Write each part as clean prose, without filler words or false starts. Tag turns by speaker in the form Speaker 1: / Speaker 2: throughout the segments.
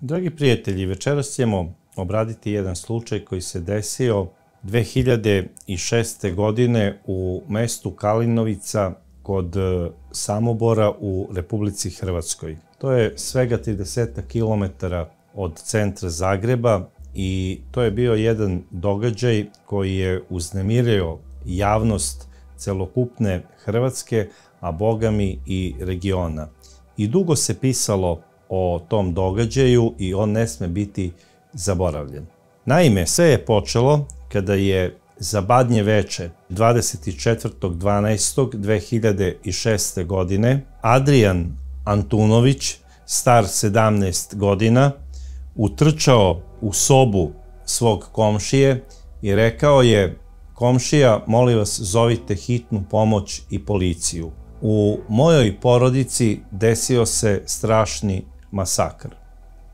Speaker 1: Dragi prijatelji, večeras ćemo obraditi jedan slučaj koji se desio 2006. godine u mestu Kalinovica kod Samobora u Republici Hrvatskoj. To je svega 30 km od centra Zagreba i to je bio jedan događaj koji je uznemirio javnost celokupne Hrvatske, a bogami i regiona. I dugo se pisalo o tom događaju i on ne sme biti zaboravljen. Naime, sve je počelo kada je za Badnje veče 24.12.2006. godine Adrijan Antunović, star 17 godina, utrčao u sobu svog komšije i rekao je: "Komšija, molim vas, zovite hitnu pomoć i policiju. U mojoj porodici desio se strašni masakr."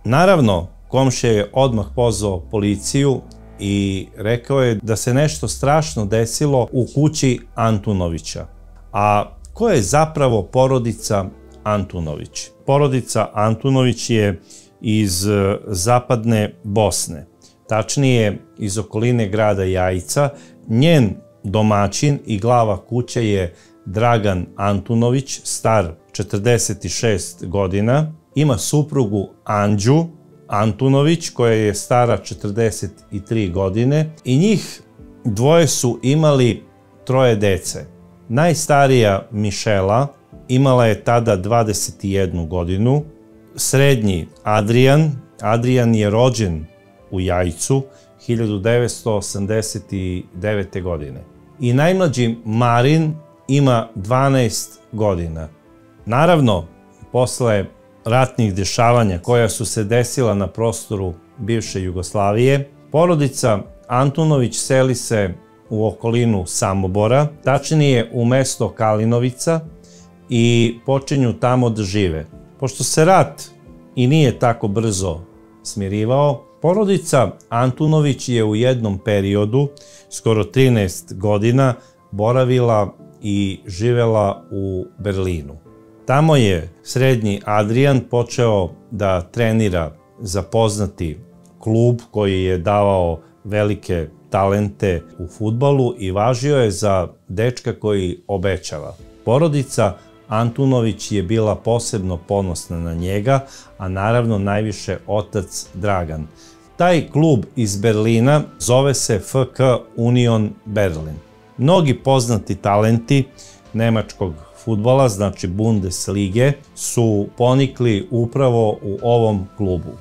Speaker 1: Naravno, komšija je odmah pozvao policiju i rekao je da se nešto strašno desilo u kući Antunovića. A ko je zapravo porodica Antunović? Porodica Antunović je iz zapadne Bosne, tačnije iz okoline grada Jajca. Njen domaćin i glava kuće je Dragan Antunović, star 46 godina. Ima suprugu Anđu Antunović, koja je stara 43 godine, i njih dvoje su imali troje dece. Najstarija Mišela imala je tada 21 godinu, srednji Adrijan je rođen u Jajcu 1989. godine i najmlađi Marin ima 12 godina. Naravno, posle ratnih dešavanja koja su se desila na prostoru bivše Jugoslavije, porodica Antunović seli se u okolinu Samobora, tačnije u mesto Kalinovica, i počinju tamo da žive. Pošto se rat i nije tako brzo smirivao, porodica Antunović je u jednom periodu, skoro 13 godina, boravila i živela u Berlinu. Tamo je srednji Adrijan počeo da trenira za poznati klub koji je davao velike talente u fudbalu i važio je za dečka koji obećava. Porodica Antunović je bila posebno ponosna na njega, a naravno najviše otac Dragan. Taj klub iz Berlina zove se FK Union Berlin. Mnogi poznati talenti nemačkog fudbala, znači Bundeslige, su ponikli upravo u ovom klubu.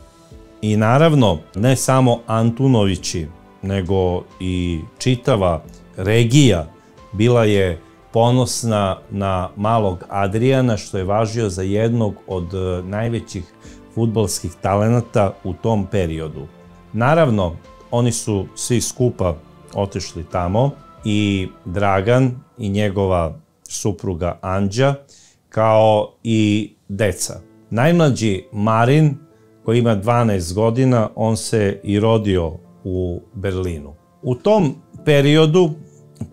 Speaker 1: I naravno, ne samo Antunovići, nego i čitava regija bila je ponosna na malog Adrijana, što je važio za jednog od najvećih fudbalskih talenata u tom periodu. Naravno, oni su svi skupa otišli tamo, i Dragan i njegova supruga Anđa, kao i deca. Najmlađi Marin, koji ima 12 godina, on se i rodio u Berlinu. U tom periodu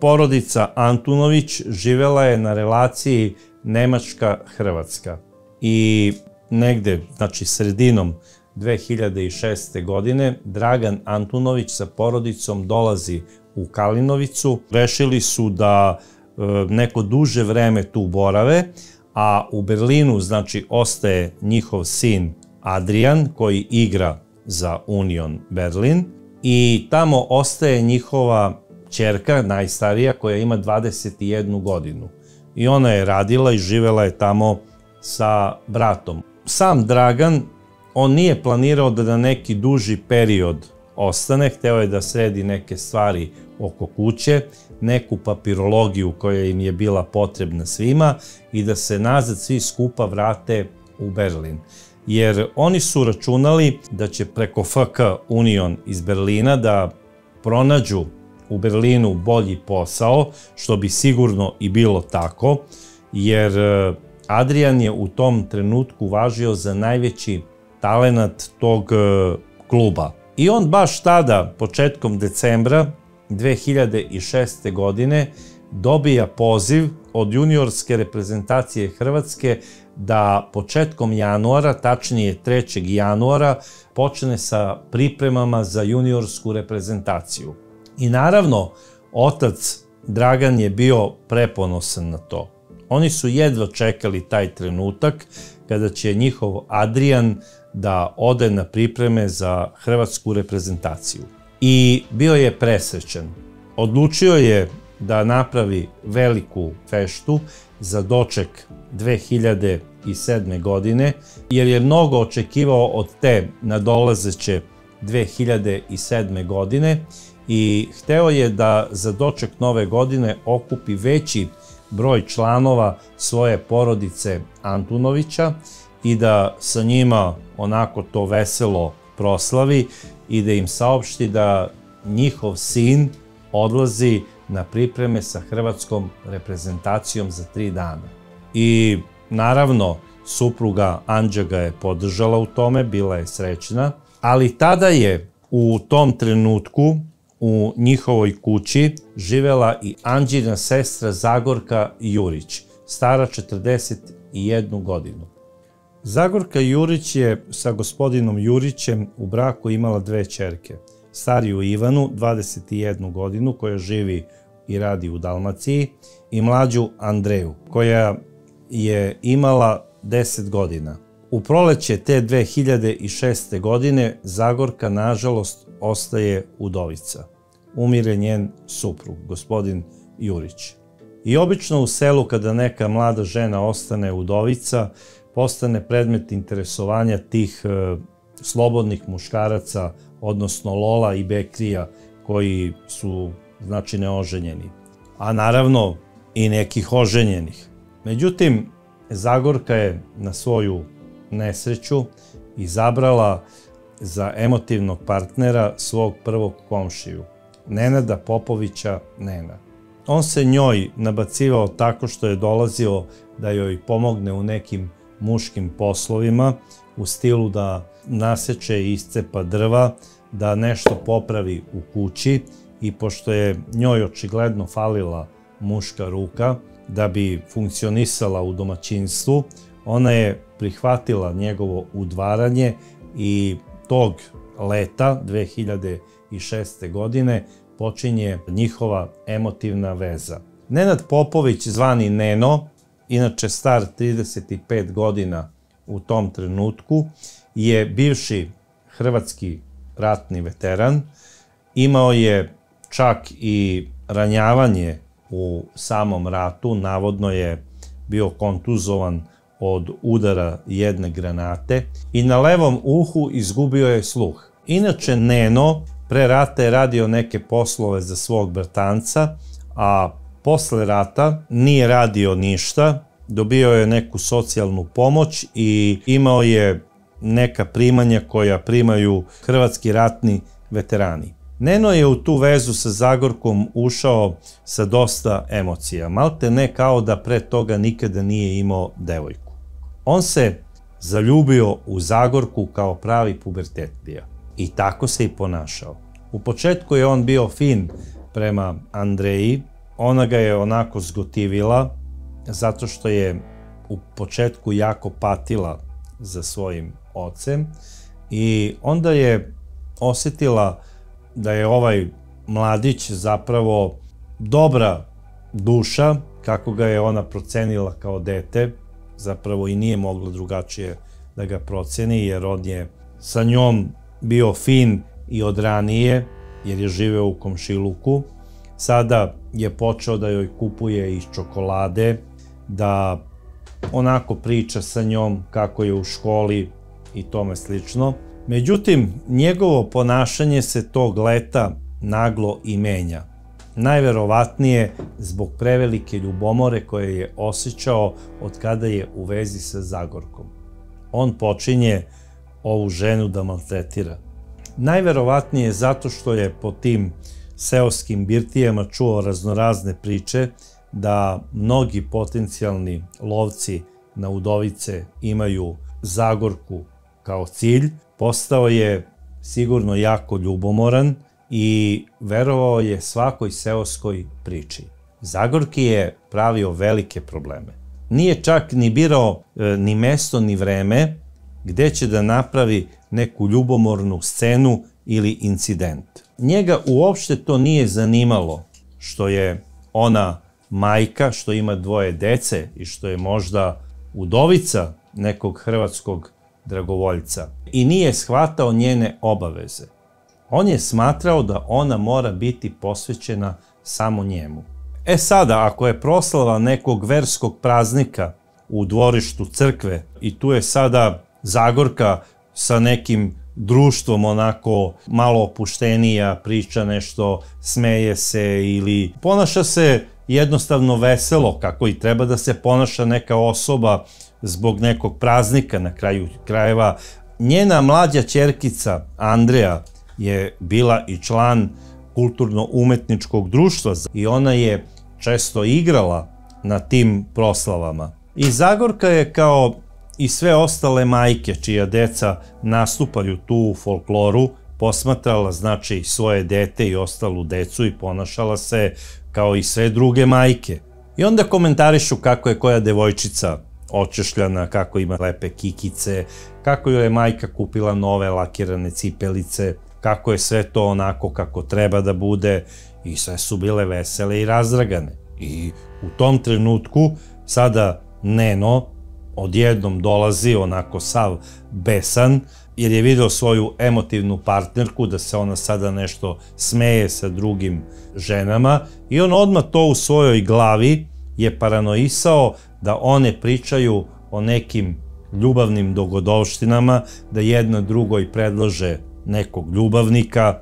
Speaker 1: porodica Antunović živela je na relaciji Nemačka-Hrvatska i negde, znači sredinom 2006. godine, Dragan Antunović sa porodicom dolazi u Kalinovicu. Rešili su da neko duže vreme tu borave, a u Berlinu, znači, ostaje njihov sin Adrijan, koji igra za Union Berlin, i tamo ostaje njihova ćerka, najstarija, koja ima 21 godinu. I ona je radila i živela je tamo sa bratom. Sam Dragan, on nije planirao da na neki duži period ostane, hteo je da sredi neke stvari oko kuće, neku papirologiju koja im je bila potrebna svima i da se nazad svi skupa vrate u Berlin. Jer oni su računali da će preko FK Union iz Berlina da pronađu u Berlinu bolji posao, što bi sigurno i bilo tako, jer Adrijan je u tom trenutku važio za najveći talenat tog kluba. I on baš tada, početkom decembra 2006. godine, dobija poziv od juniorske reprezentacije Hrvatske da početkom januara, tačnije 3. januara, počne sa pripremama za juniorsku reprezentaciju. I naravno, otac Dragan je bio preponosan na to. Oni su jedva čekali taj trenutak kada će njihov Adrian da ode na pripreme za hrvatsku reprezentaciju. I bio je presrećan. Odlučio je da napravi veliku feštu za doček 2007. godine, jer je mnogo očekivao od te nadolazeće 2007. godine i hteo je da za doček nove godine okupi veći broj članova svoje porodice Antunovića i da sa njima onako to veselo proslavi i da im saopšti da njihov sin odlazi na pripreme sa hrvatskom reprezentacijom za 3 dana. I naravno, supruga Anđa ga je podržala u tome, bila je srećna, ali tada je u tom trenutku u njihovoj kući živela i Anđina sestra Zagorka Jurić, stara 41 godinu. Zagorka Jurić je sa gospodinom Jurićem u braku imala 2 ćerke. Stariju Ivanu, 21 godinu, koja živi i radi u Dalmaciji, i mlađu Andreju, koja je imala 10 godina. U proleće te 2006. godine Zagorka, nažalost, ostaje udovica. Umire njen suprug, gospodin Jurić. I obično u selu, kada neka mlada žena ostane udovica, postane predmet interesovanja tih slobodnih muškaraca, odnosno Lola i Bekrija, koji su, znači, neoženjeni. A naravno i nekih oženjenih. Međutim, Zagorka je na svoju nesreću izabrala za emotivnog partnera svog prvog komšiju, Nenada Popovića Nena. On se njoj nabacivao tako što je dolazio da joj pomogne u nekim muškim poslovima, u stilu da naseče i iscepa drva, da nešto popravi u kući, i pošto je njoj očigledno falila muška ruka da bi funkcionisala u domaćinstvu, ona je prihvatila njegovo udvaranje i tog leta 2006. godine počinje njihova emotivna veza. Nenad Popović, zvani Neno, inače star 35 godina u tom trenutku, je bivši hrvatski ratni veteran. Imao je čak i ranjavanje u samom ratu, navodno je bio kontuzovan od udara jedne granate i na levom uhu izgubio je sluh. Inače, Neno pre rata je radio neke poslove za svog bratanca, a posle rata nije radio ništa, dobio je neku socijalnu pomoć i imao je neka primanja koja primaju hrvatski ratni veterani. Neno je u tu vezu sa Zagorkom ušao sa dosta emocija, malte ne kao da pre toga nikada nije imao devojku. On se zaljubio u Zagorku kao pravi pubertetlija i tako se i ponašao. U početku je on bio fin prema Andreji, ona ga je onako zgotivila zato što je u početku jako patila za svojim ocem i onda je osjetila da je ovaj mladić zapravo dobra duša, kako ga je ona procenila kao dete, zapravo i nije mogla drugačije da ga proceni, jer on je sa njom bio fin i od ranije, jer je živeo u komšiluku. Sada je počeo da joj kupuje i čokolade, da onako priča sa njom kako je u školi i tome slično. Međutim, njegovo ponašanje se tog leta naglo i menja. Najverovatnije zbog prevelike ljubomore koje je osjećao od kada je u vezi sa Zagorkom. On počinje ovu ženu da maltretira. Najverovatnije zato što je po tim seoskim birtijama čuo raznorazne priče da mnogi potencijalni lovci na udovice imaju Zagorku kao cilj. Postao je sigurno jako ljubomoran i verovao je svakoj seoskoj priči. Zagorki je pravio velike probleme. Nije čak ni birao ni mesto ni vreme gde će da napravi neku ljubomornu scenu ili incident. Njega uopšte to nije zanimalo što je ona majka, što ima dvoje dece i što je možda udovica nekog hrvatskog dragovoljca i nije shvatao njene obaveze. On je smatrao da ona mora biti posvećena samo njemu. Sada, ako je proslava nekog verskog praznika u dvorištu crkve i tu je sada Zagorka sa nekim društvom onako malo opuštenija, priča nešto, smeje se ili ponaša se jednostavno veselo kako i treba da se ponaša neka osoba zbog nekog praznika na kraju krajeva. Njena mlađa ćerkica Andreja je bila i član kulturno-umetničkog društva i ona je često igrala na tim proslavama. I Zagorka je kao i sve ostale majke čija deca nastupaju tu u folkloru posmatrala znači svoje dete i ostalu decu i ponašala se kao i sve druge majke. I onda komentarišu kako je koja devojčica očešljana, kako ima lepe kikice, kako joj je majka kupila nove lakirane cipelice, kako je sve to onako kako treba da bude i sve su bile vesele i razdragane. I u tom trenutku sada Neno odjednom dolazi onako sav besan jer je video svoju emotivnu partnerku da se ona sada nešto smeje sa drugim ženama i on odmah to u svojoj glavi je paranoisao da one pričaju o nekim ljubavnim dogodovštinama, da jedna drugoj predlože nekog ljubavnika,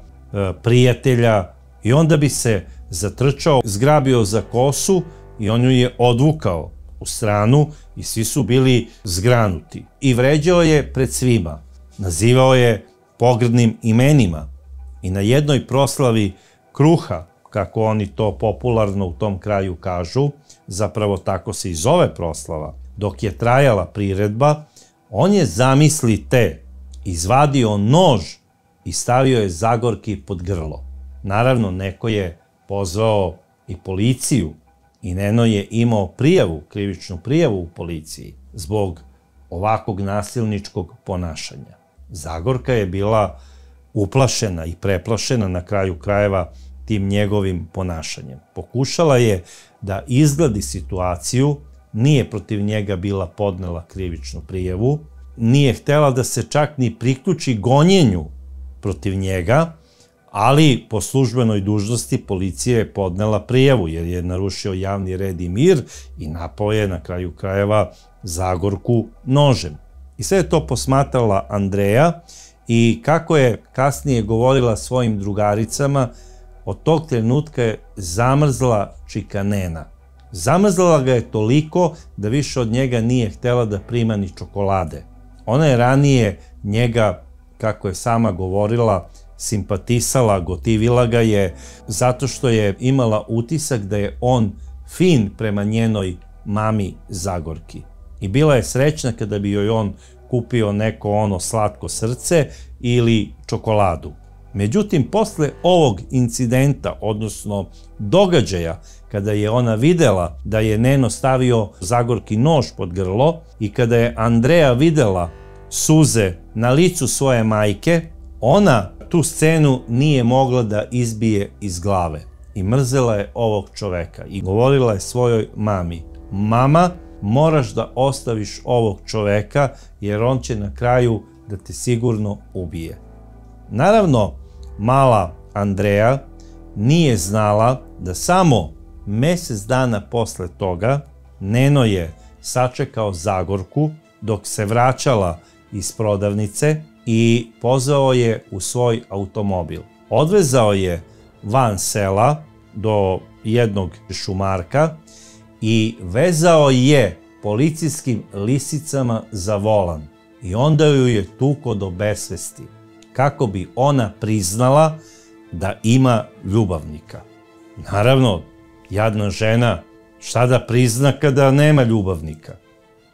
Speaker 1: prijatelja i onda bi se zatrčao, zgrabio za kosu i on ju je odvukao u stranu i svi su bili zgranuti. I vređao je pred svima, nazivao je pogrdnim imenima i na jednoj proslavi kruha, kako oni to popularno u tom kraju kažu, zapravo tako se i zove proslava, dok je trajala priredba, on je, zamislite, izvadio nož i stavio je Zagorki pod grlo. Naravno, neko je pozvao i policiju i Neno je imao prijavu, krivičnu prijavu u policiji zbog ovakvog nasilničkog ponašanja. Zagorka je bila uplašena i preplašena na kraju krajeva tim njegovim ponašanjem. Pokušala je da izgladi situaciju, nije protiv njega bila podnela krivičnu prijavu, nije htela da se čak ni priključi gonjenju protiv njega, ali po službenoj dužnosti policija je podnela prijavu jer je narušio javni red i mir i napao je na kraju krajeva Zagorku nožem. I sve je to posmatrala Andreja i kako je kasnije govorila svojim drugaricama, od tog trenutka je zamrzla čika Nena. Zamrzla ga je toliko da više od njega nije htela da prima ni čokolade. Ona je ranije njega, kako je sama govorila, simpatisala, gotivila ga je zato što je imala utisak da je on fin prema njenoj mami Zagorki. I bila je srećna kada bi joj on kupio neko ono slatko srce ili čokoladu. Međutim, posle ovog incidenta, odnosno događaja, kada je ona videla da je Neno stavio Zagorki nož pod grlo i kada je Andreja videla suze na licu svoje majke, ona tu scenu nije mogla da izbije iz glave i mrzela je ovog čoveka i govorila je svojoj mami: mama, moraš da ostaviš ovog čoveka jer on će na kraju da te sigurno ubije. Naravno, mala Andreja nije znala da samo mesec dana posle toga Neno je sačekao Zagorku dok se vraćala iz prodavnice i pozvao je u svoj automobil. Odvezao je van sela do jednog šumarka i vezao je policijskim lisicama za volan i onda ju je tukao do besvesti kako bi ona priznala da ima ljubavnika. Naravno, jadna žena, šta da prizna kada nema ljubavnika?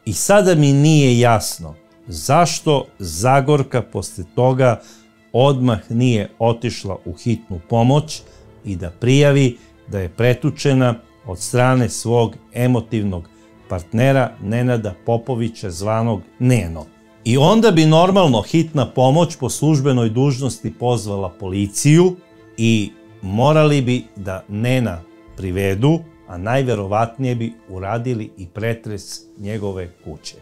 Speaker 1: I sada mi nije jasno zašto Zagorka posle toga odmah nije otišla u hitnu pomoć i da prijavi da je pretučena od strane svog emotivnog partnera Nenada Popovića zvanog Neno. I onda bi normalno hitna pomoć po službenoj dužnosti pozvala policiju i morali bi da Nena privedu, a najverovatnije bi uradili i pretres njegove kuće.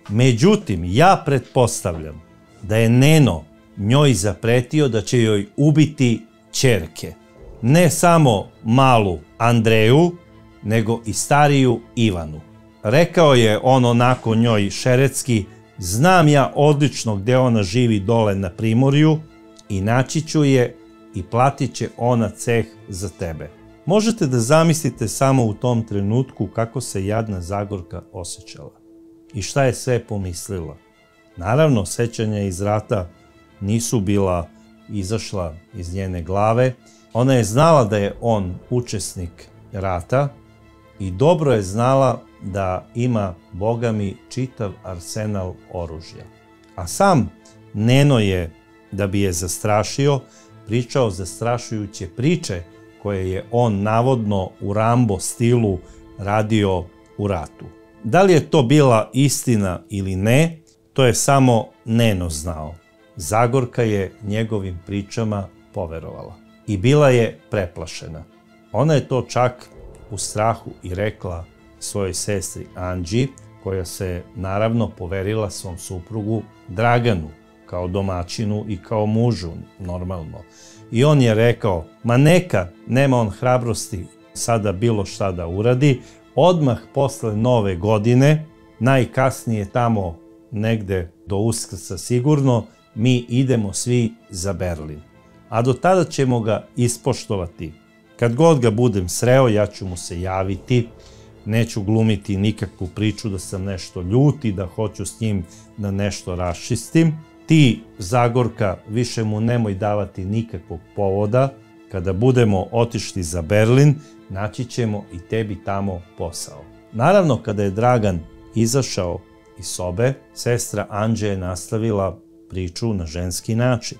Speaker 1: Međutim, ja pretpostavljam da je Neno njoj zapretio da će joj ubiti ćerke. Ne samo malu Andreju, nego i stariju Ivanu. Rekao je on onako njoj šeretski: znam ja odlično gde ona živi dole na Primorju i naći ću je i platit će ona ceh za tebe. Možete da zamislite samo u tom trenutku kako se jadna Zagorka osjećala i šta je sve pomislila. Naravno, sećanja iz rata nisu bila izašla iz njene glave. Ona je znala da je on učesnik rata i dobro je znala da ima, Boga mi, čitav arsenal oružja. A sam Neno je, da bi je zastrašio, pričao zastrašujuće priče koje je on navodno u Rambo stilu radio u ratu. Da li je to bila istina ili ne, to je samo Neno znao. Zagorka je njegovim pričama poverovala i bila je preplašena. Ona je to čak u strahu i rekla svojoj sestri Anđi, koja se naravno poverila svom suprugu Draganu, kao domaćinu i kao mužu, normalno. I on je rekao: ma neka, nema on hrabrosti sada bilo šta da uradi, odmah posle Nove godine, najkasnije tamo negde do Uskrsa sigurno, mi idemo svi za Berlin. A do tada ćemo ga ispoštovati. Kad god ga budem sreo, ja ću mu se javiti, neću glumiti nikakvu priču da sam nešto ljut i da hoću s njim da nešto raščistim. Ti, Zagorka, više mu nemoj davati nikakvog povoda. Kada budemo otišli za Berlin, naći ćemo i tebi tamo posao. Naravno, kada je Dragan izašao iz sobe, sestra Anđe je nastavila priču na ženski način.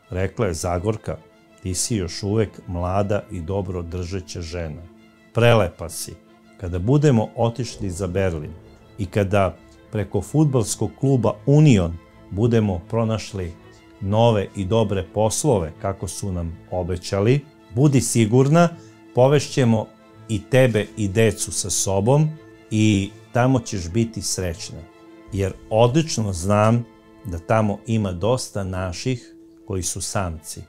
Speaker 1: Rekla je: Zagorka, ti si još uvek mlada i dobro držeća žena. Prelepa si. Kada budemo otišli za Berlin i kada preko fudbalskog kluba Union budemo pronašli nove i dobre poslove kako su nam obećali, budi sigurna, povešćemo i tebe i decu sa sobom i tamo ćeš biti srećna. Jer odlično znam da tamo ima dosta naših koji su samci.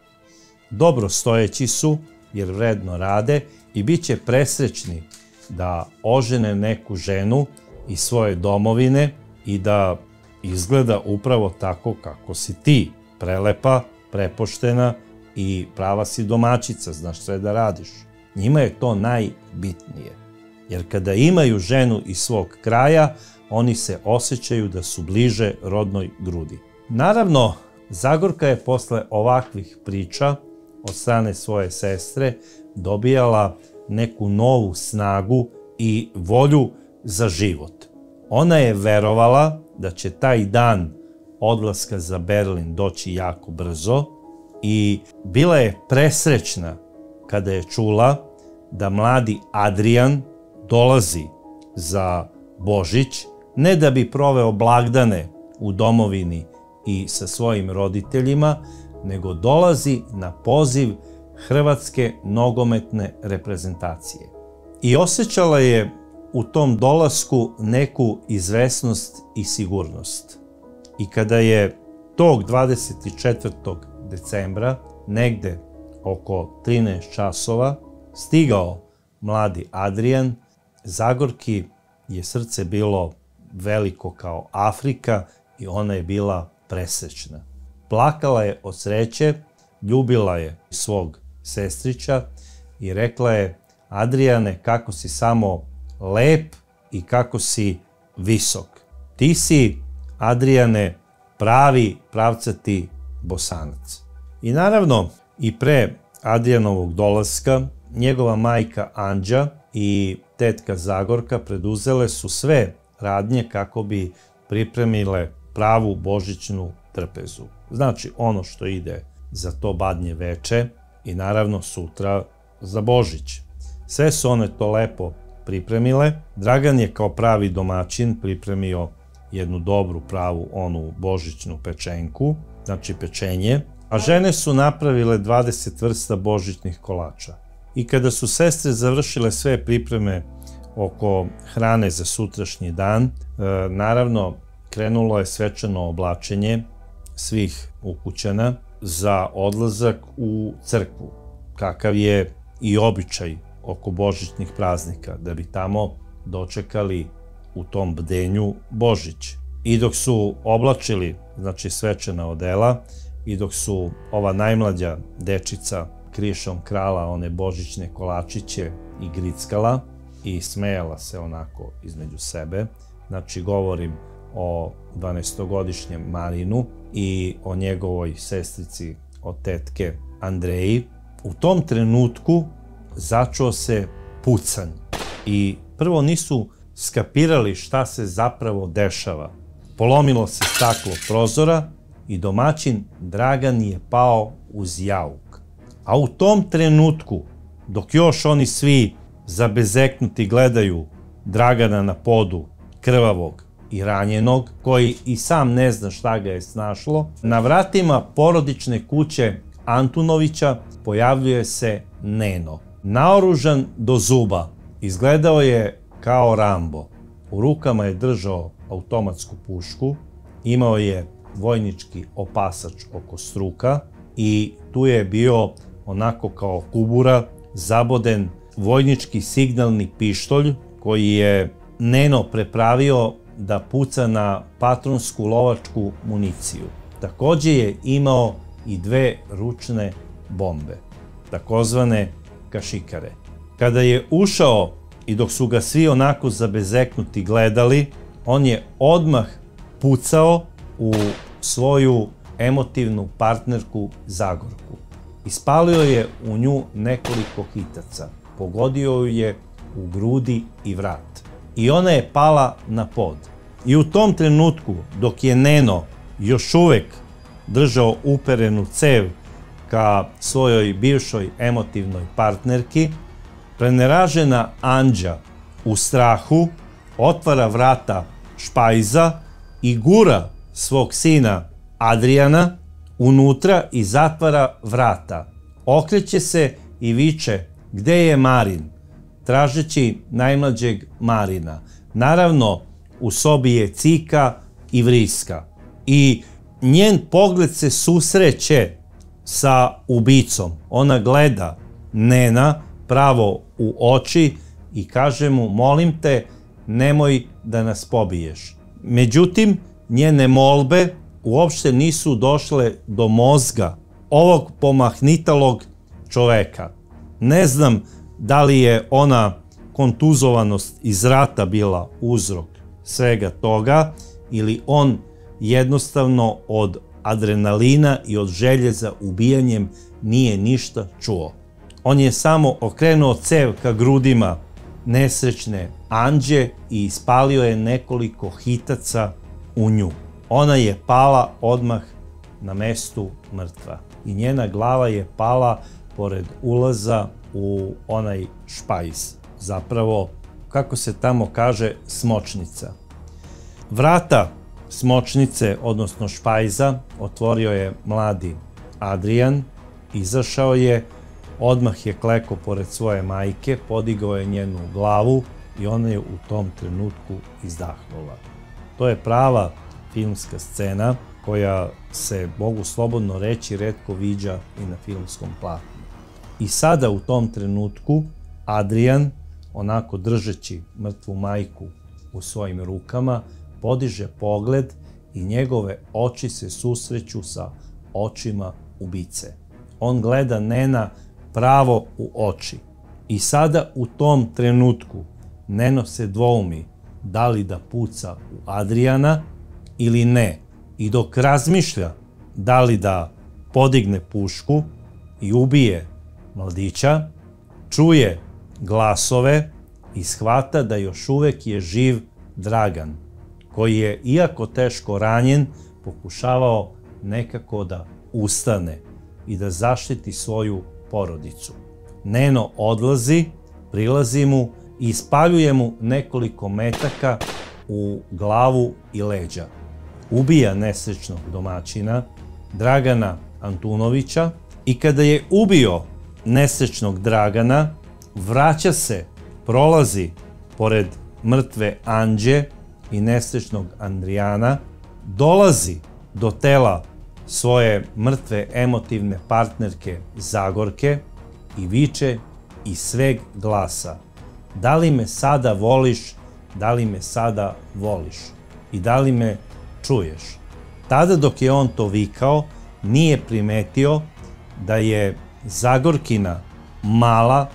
Speaker 1: Dobro stojeći su jer vredno rade i bit će presrećni da ožene neku ženu iz svoje domovine i da izgleda upravo tako kako si ti, prelepa, prepoštena i prava si domaćica, znaš sve da radiš. Njima je to najbitnije, jer kada imaju ženu iz svog kraja, oni se osjećaju da su bliže rodnoj grudi. Naravno, Zagorka je posle ovakvih priča od strane svoje sestre dobijala neku novu snagu i volju za život. Ona je verovala da će taj dan odlaska za Berlin doći jako brzo i bila je presrećna kada je čula da mladi Adrian dolazi za Božić, ne da bi proveo blagdane u domovini i sa svojim roditeljima, nego dolazi na poziv Hrvatske nogometne reprezentacije. I osjećala je u tom dolasku neku izvesnost i sigurnost. I kada je tog 24. decembra, negde oko 13 časova, stigao mladi Adrian, Zagorki je srce bilo veliko kao Afrika i ona je bila presrećna. Plakala je od sreće, ljubila je svog sestrića i rekla je: Adriane, kako si samo lep i kako si visok. Ti si, Adriane, pravi pravcati Bosanac. I naravno, i pre Adrianovog dolaska, njegova majka Anđa i tetka Zagorka preduzele su sve radnje kako bi pripremile pravu božićnu trpezu. Znači, ono što ide za to badnje veče i naravno sutra za Božić. Sve su one to lepo pripremile. Dragan je kao pravi domaćin pripremio jednu dobru, pravu, onu božićnu pečenku, znači pečenje, a žene su napravile 20 vrsta božićnih kolača. I kada su sestre završile sve pripreme oko hrane za sutrašnji dan, naravno krenulo je svečano oblačenje svih ukućana za odlazak u crkvu, kakav je i običaj oko božićnih praznika, da bi tamo dočekali u tom bdenju Božić. I dok su oblačili, znači svečana odela, i dok su ova najmlađa dečica krišom krala one božićne kolačiće i grickala i smejala se onako između sebe, znači govorim o 12-godišnjem Marinu i o njegovoj sestrici od tetke Andreji, u tom trenutku začuo se pucanj i prvo nisu skapirali šta se zapravo dešava. Polomilo se staklo prozora i domaćin Dragan je pao uz jauk. A u tom trenutku, dok još oni svi zabezeknuti gledaju Dragana na podu, krvavog i ranjenog, koji i sam ne zna šta ga je snašlo, na vratima porodične kuće Antunovića pojavljuje se Neno. Naoružan do zuba, izgledao je kao Rambo. U rukama je držao automatsku pušku, imao je vojnički opasač oko struka i tu je bio onako kao kubura zaboden vojnički signalni pištolj koji je Neno prepravio da puca na patronsku lovačku municiju. Takođe je imao i dve ručne bombe, takozvane kašikare. Kada je ušao i dok su ga svi onako zabezeknuti gledali, on je odmah pucao u svoju emotivnu partnerku Zagorku. Ispalio je u nju nekoliko hitaca, pogodio ju je u grudi i vrat. I ona je pala na pod. I u tom trenutku, dok je Neno još uvek držao uperenu cev ka svojoj bivšoj emotivnoj partnerki, preneražena Anđa u strahu otvara vrata špajza i gura svog sina Adrijana unutra i zatvara vrata. Okreće se i viče: "Gde je Marin?" tražeći najmlađeg Marina. Naravno, u sobi je cika i vriska. I njen pogled se susreće sa ubicom. Ona gleda Nena pravo u oči i kaže mu: "Molim te, nemoj da nas pobiješ." Međutim, njene molbe uopšte nisu došle do mozga ovog pomahnitalog čoveka. Ne znam da li je ona kontuzovanost iz rata bila uzrok svega toga ili on jednostavno od adrenalina i od želje za ubijanjem nije ništa čuo. On je samo okrenuo cev ka grudima nesrećne Anđe i ispalio je nekoliko hitaca u nju. Ona je pala odmah na mestu mrtva i njena glava je pala pored ulaza u onaj špajz, zapravo, kako se tamo kaže, smočnica. Vrata smočnice, odnosno špajza, otvorio je mladi Adrijan, izašao je, odmah je klekao pored svoje majke, podigao je njenu glavu i ona je u tom trenutku izdahnula. To je prava filmska scena koja se, mogu slobodno reći, retko viđa i na filmskom platnu. I sada u tom trenutku Adrijan, onako držeći mrtvu majku u svojim rukama, podiže pogled i njegove oči se susreću sa očima ubice. On gleda Nena pravo u oči. I sada u tom trenutku Neno se dvoumi da li da puca u Adrijana ili ne. I dok razmišlja da li da podigne pušku i ubije mladića, čuje glasove i shvata da još uvek je živ Dragan, koji je, iako teško ranjen, pokušavao nekako da ustane i da zaštiti svoju porodicu. Neno odlazi, prilazi mu i ispaljuje mu nekoliko metaka u glavu i leđa. Ubija nesrećnog domaćina, Dragana Antunovića, i kada je ubio nesrećnog Dragana, vraća se, prolazi pored mrtve Anđe i nesrećnog Andrijana, dolazi do tela svoje mrtve emotivne partnerke Zagorke i viče iz sveg glasa: da li me sada voliš, da li me sada voliš i da li me čuješ? Tada dok je on to vikao, nije primetio da je Zagorkina mala,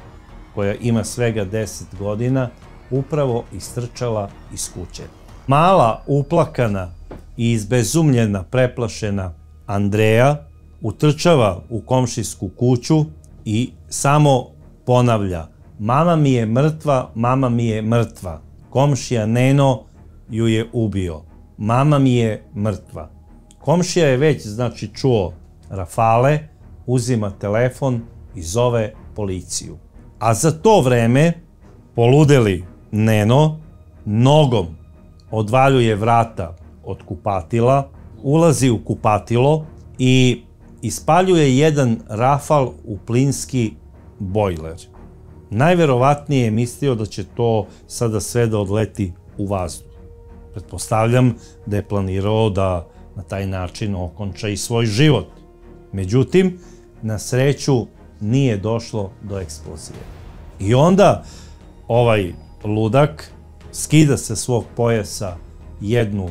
Speaker 1: koja ima svega 10 godina, upravo istrčala iz kuće. Mala, uplakana i izbezumljena, preplašena Andreja utrčava u komšijsku kuću i samo ponavlja: mama mi je mrtva, mama mi je mrtva. Komšija Neno ju je ubio. Mama mi je mrtva. Komšija je već, znači, čuo rafale, uzima telefon i zove policiju. A za to vreme poludeli Neno nogom odvaljuje vrata od kupatila, ulazi u kupatilo i ispaljuje jedan rafal u plinski bojler. Najverovatnije je mislio da će to sada sve da odleti u vazduh. Pretpostavljam da je planirao da na taj način okonča i svoj život. Međutim, na sreću nije došlo do eksplozije. I onda ovaj ludak skida sa svog pojasa jednu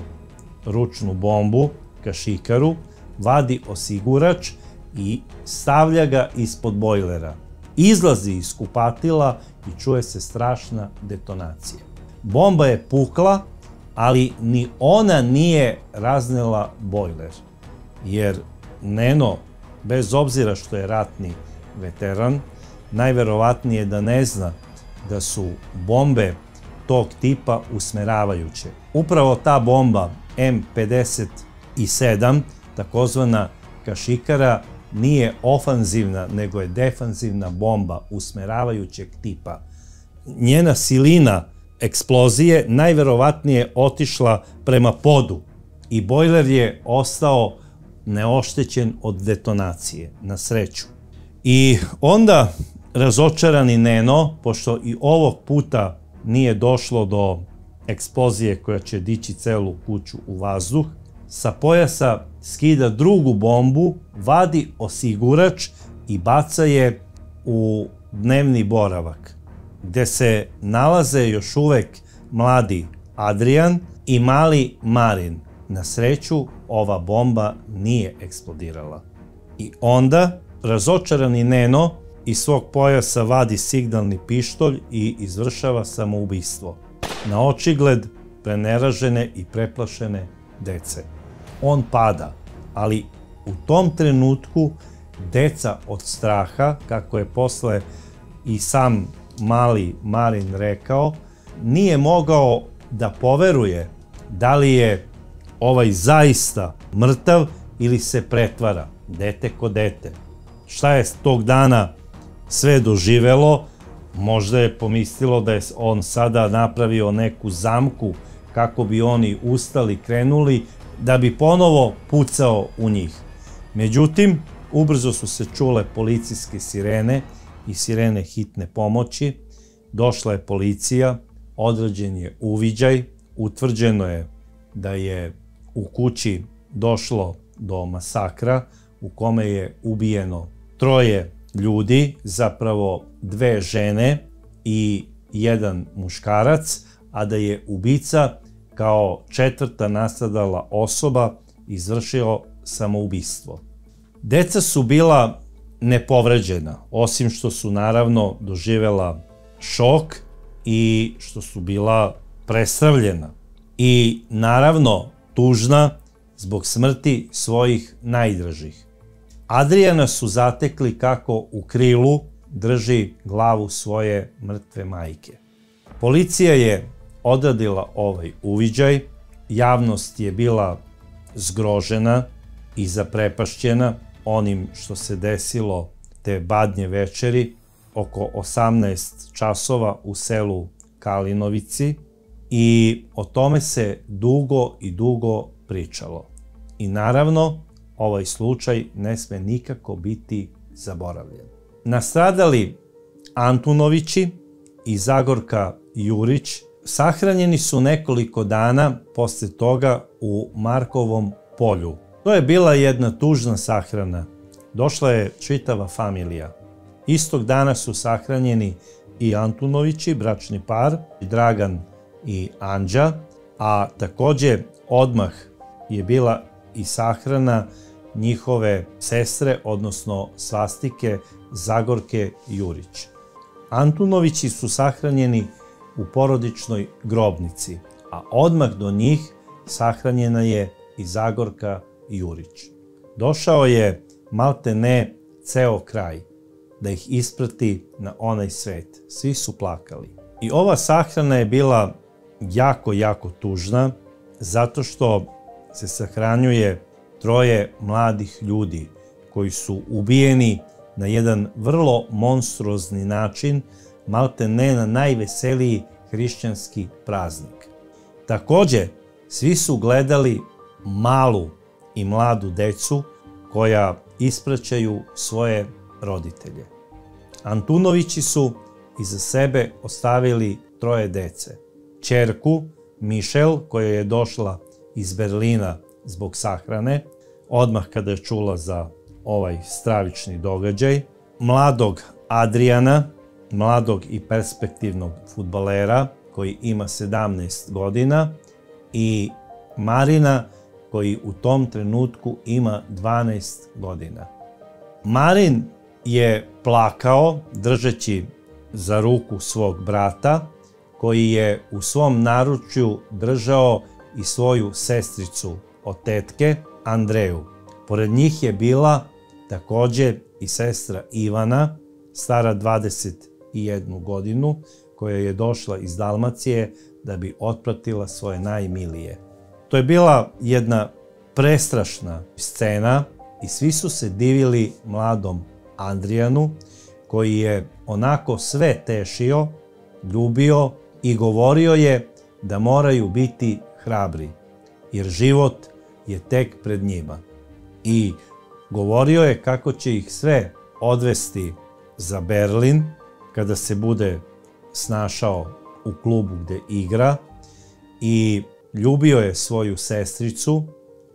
Speaker 1: ručnu bombu, kašikaru, vadi osigurač i stavlja ga ispod bojlera. Izlazi iz kupatila i čuje se strašna detonacija. Bomba je pukla, ali ni ona nije raznela bojler, jer Neno, bez obzira što je ratni veteran, najverovatnije da ne zna da su bombe tog tipa usmeravajuće. Upravo ta bomba M57, takozvana kašikara, nije ofanzivna, nego je defanzivna bomba usmeravajućeg tipa. Njena silina eksplozije najverovatnije otišla prema podu i bojler je ostao neoštećen od detonacije, na sreću. I onda razočarani Neno, pošto i ovog puta nije došlo do eksplozije koja će dići celu kuću u vazduh, sa pojasa skida drugu bombu, vadi osigurač i baca je u dnevni boravak, gde se nalaze još uvek mladi Adrijan i mali Marin. Na sreću, ova bomba nije eksplodirala. I onda razočarani Neno iz svog pojasa vadi signalni pištolj i izvršava samoubistvo na očigled preneražene i preplašene dece. On pada, ali u tom trenutku deca od straha, kako je posle i sam mali Marin rekao, nije mogao da poveruje da li je ovaj zaista mrtav ili se pretvara, dete ko dete. Šta je tog dana sve doživelo? Možda je pomislilo da je on sada napravio neku zamku kako bi oni ustali, krenuli, da bi ponovo pucao u njih. Međutim, ubrzo su se čule policijske sirene i sirene hitne pomoći. Došla je policija, odrađen je uviđaj, utvrđeno je da je u kući došlo do masakra u kome je ubijeno 3 ljudi, zapravo 2 žene i 1 muškarac, a da je ubica kao 4. nastradala osoba izvršio samoubistvo. Deca su bila nepovređena, osim što su naravno doživela šok i što su bila prestravljena. I naravno tužna zbog smrti svojih najdražih. Adrijana su zatekli kako u krilu drži glavu svoje mrtve majke. Policija je odradila ovaj uviđaj, javnost je bila zgrožena i zaprepašćena onim što se desilo te badnje večeri oko 18 časova u selu Kalinovici i o tome se dugo i dugo pričalo. I naravno, ovaj slučaj ne sme nikako biti zaboravljen. Nastradali Antunovići i Zagorka Jurić sahranjeni su nekoliko dana posle toga u Markovom polju. To je bila jedna tužna sahrana. Došla je čitava familija. Istog dana su sahranjeni i Antunovići, bračni par, Dragan i Anđa, a takođe odmah je bila i sahrana njihove sestre, odnosno svastike Zagorke Jurić. Antunovići su sahranjeni u porodičnoj grobnici, a odmah do njih sahranjena je i Zagorka Jurić. Došao je malte ne ceo kraj da ih isprati na onaj svet. Svi su plakali. I ova sahrana je bila jako, jako tužna, zato što se sahranjuje troje mladih ljudi koji su ubijeni na jedan vrlo monstruozni način, malte ne na najveseliji hrišćanski praznik. Takođe, svi su gledali malu i mladu decu koja ispraćaju svoje roditelje. Antunovići su iza sebe ostavili troje dece. Ćerku, Mišel, koja je došla iz Berlina zbog sahrane, odmah kada je čula za ovaj stravični događaj, mladog Adriana, mladog i perspektivnog fudbalera koji ima 17 godina, i Marina koji u tom trenutku ima 12 godina. Marin je plakao držeći za ruku svog brata koji je u svom naručju držao i svoju sestricu od tetke, Andreju. Pored njih je bila takođe i sestra Ivana, stara 21 godinu, koja je došla iz Dalmacije da bi otpratila svoje najmilije. To je bila jedna prestrašna scena i svi su se divili mladom Andrijanu, koji je onako sve tešio, ljubio i govorio je da moraju biti hrabri, jer život je tek pred njima. I govorio je kako će ih sve odvesti za Berlin kada se bude snašao u klubu gde igra, i ljubio je svoju sestricu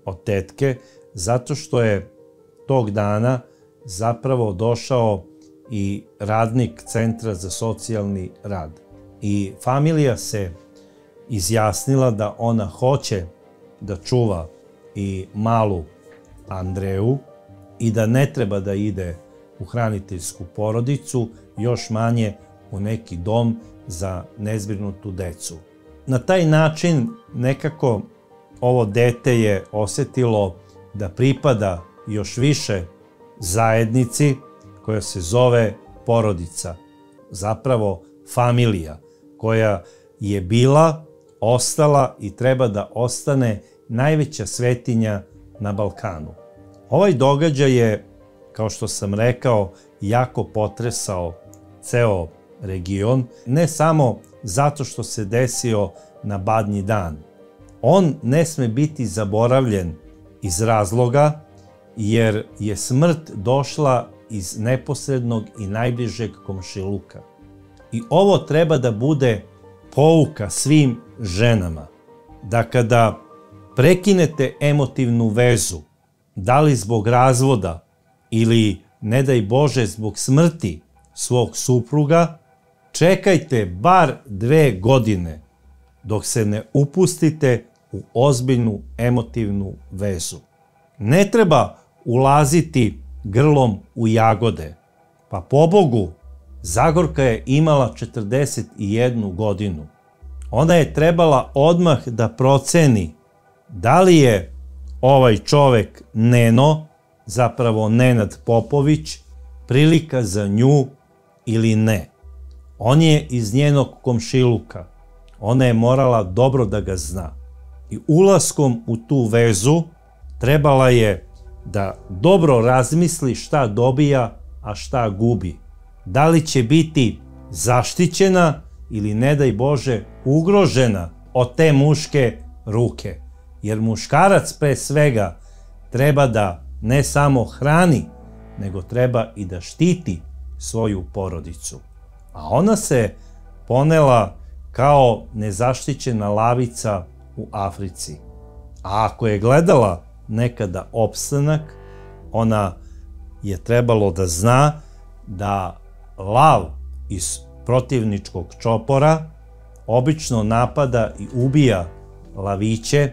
Speaker 1: od tetke zato što je tog dana zapravo došao i radnik Centra za socijalni rad. I familija se izjasnila da ona hoće da čuva i malu Andreju i da ne treba da ide u hraniteljsku porodicu, još manje u neki dom za nezbrinutu decu. Na taj način nekako ovo dete je osetilo da pripada još više zajednici koja se zove porodica, zapravo familija, koja je bila, ostala i treba da ostane najveća svetinja na Balkanu. Ovaj događaj je, kao što sam rekao, jako potresao ceo region, ne samo zato što se desio na Badnji dan. On ne sme biti zaboravljen iz razloga jer je smrt došla iz neposrednog i najbližeg komšiluka. I ovo treba da bude pouka svim ženama, da kada prekinete emotivnu vezu, da li zbog razvoda ili, ne daj Bože, zbog smrti svog supruga, čekajte bar 2 godine dok se ne upustite u ozbiljnu emotivnu vezu. Ne treba ulaziti grlom u jagode. Pa pobogu, Zagorka je imala 41 godinu. Ona je trebala odmah da proceni da li je ovaj čovek Neno, zapravo Nenad Popović, prilika za nju ili ne. On je iz njenog komšiluka. Ona je morala dobro da ga zna. I ulaskom u tu vezu trebala je da dobro razmisli šta dobija, a šta gubi. Da li će biti zaštićena ili ne daj Bože ugrožena od te muške ruke. Jer muškarac pre svega treba da ne samo hrani, nego treba i da štiti svoju porodicu. A ona se ponela kao nezaštićena lavica u Africi. A ako je gledala nekada opstanak, ona je trebalo da zna da lav iz protivničkog čopora obično napada i ubija laviće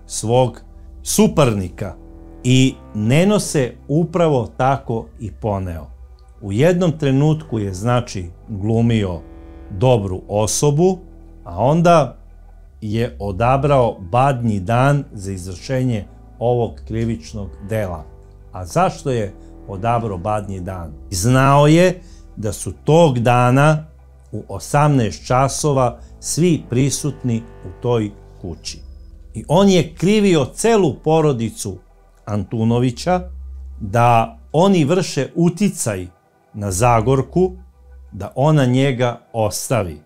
Speaker 1: svog suparnika. I Neno se upravo tako i poneo. U jednom trenutku je, znači, glumio dobru osobu, a onda je odabrao badnji dan za izvršenje ovog krivičnog dela. A zašto je odabrao badnji dan? Znao je da su tog dana u 18 časova svi prisutni u toj kući. I on je krivio celu porodicu Antunovića da oni vrše uticaj na Zagorku, da ona njega ostavi,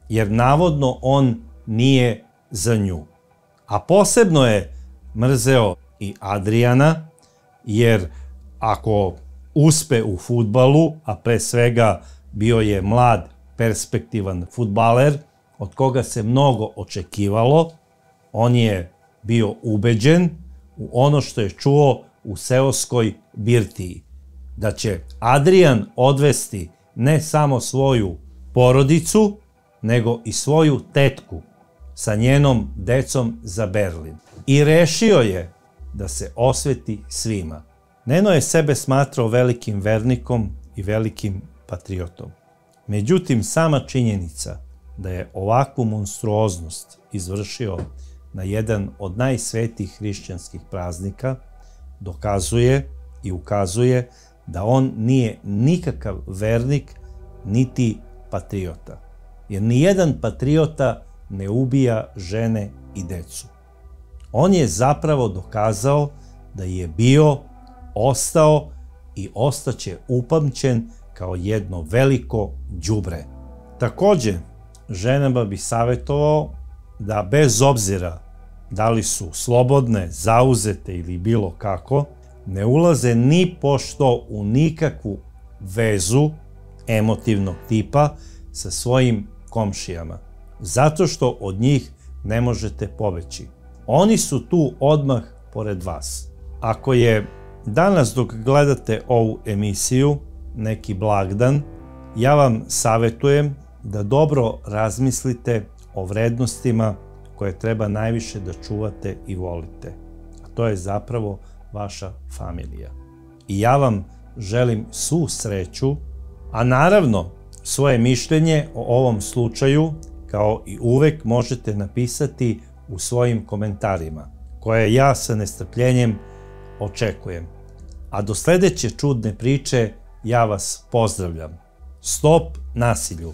Speaker 1: jer navodno on nije za nju. A posebno je mrzeo i Adrijana, jer ako uspe u fudbalu, a pre svega bio je mlad, perspektivan fudbaler, od koga se mnogo očekivalo, on je bio ubeđen u ono što je čuo u seoskoj birtiji, da će Adrijan odvesti ne samo svoju porodicu, nego i svoju tetku sa njenom decom za Berlin. I rešio je da se osveti svima. Neno je sebe smatrao velikim vernikom i velikim patriotom. Međutim, sama činjenica da je ovakvu monstruoznost izvršio na jedan od najsvetijih hrišćanskih praznika dokazuje i ukazuje da on nije nikakav vernik niti patriota. Jer nijedan patriota ne ubija žene i decu. On je zapravo dokazao da je bio, ostao i ostaće upamćen kao jedno veliko đubre. Takođe, ženama bi savjetovao da bez obzira da li su slobodne, zauzete ili bilo kako, ne ulaze ni pošto u nikakvu vezu emotivnog tipa sa svojim komšijama, zato što od njih ne možete pobeći. Oni su tu odmah pored vas. Ako je danas dok gledate ovu emisiju neki blagdan, ja vam savjetujem da dobro razmislite o vrednostima koje treba najviše da čuvate i volite. A to je zapravo vaša familija. I ja vam želim svu sreću, a naravno svoje mišljenje o ovom slučaju, kao i uvek, možete napisati u svojim komentarima, koje ja sa nestrpljenjem očekujem. A do sledeće čudne priče ja vas pozdravljam. Stop nasilju!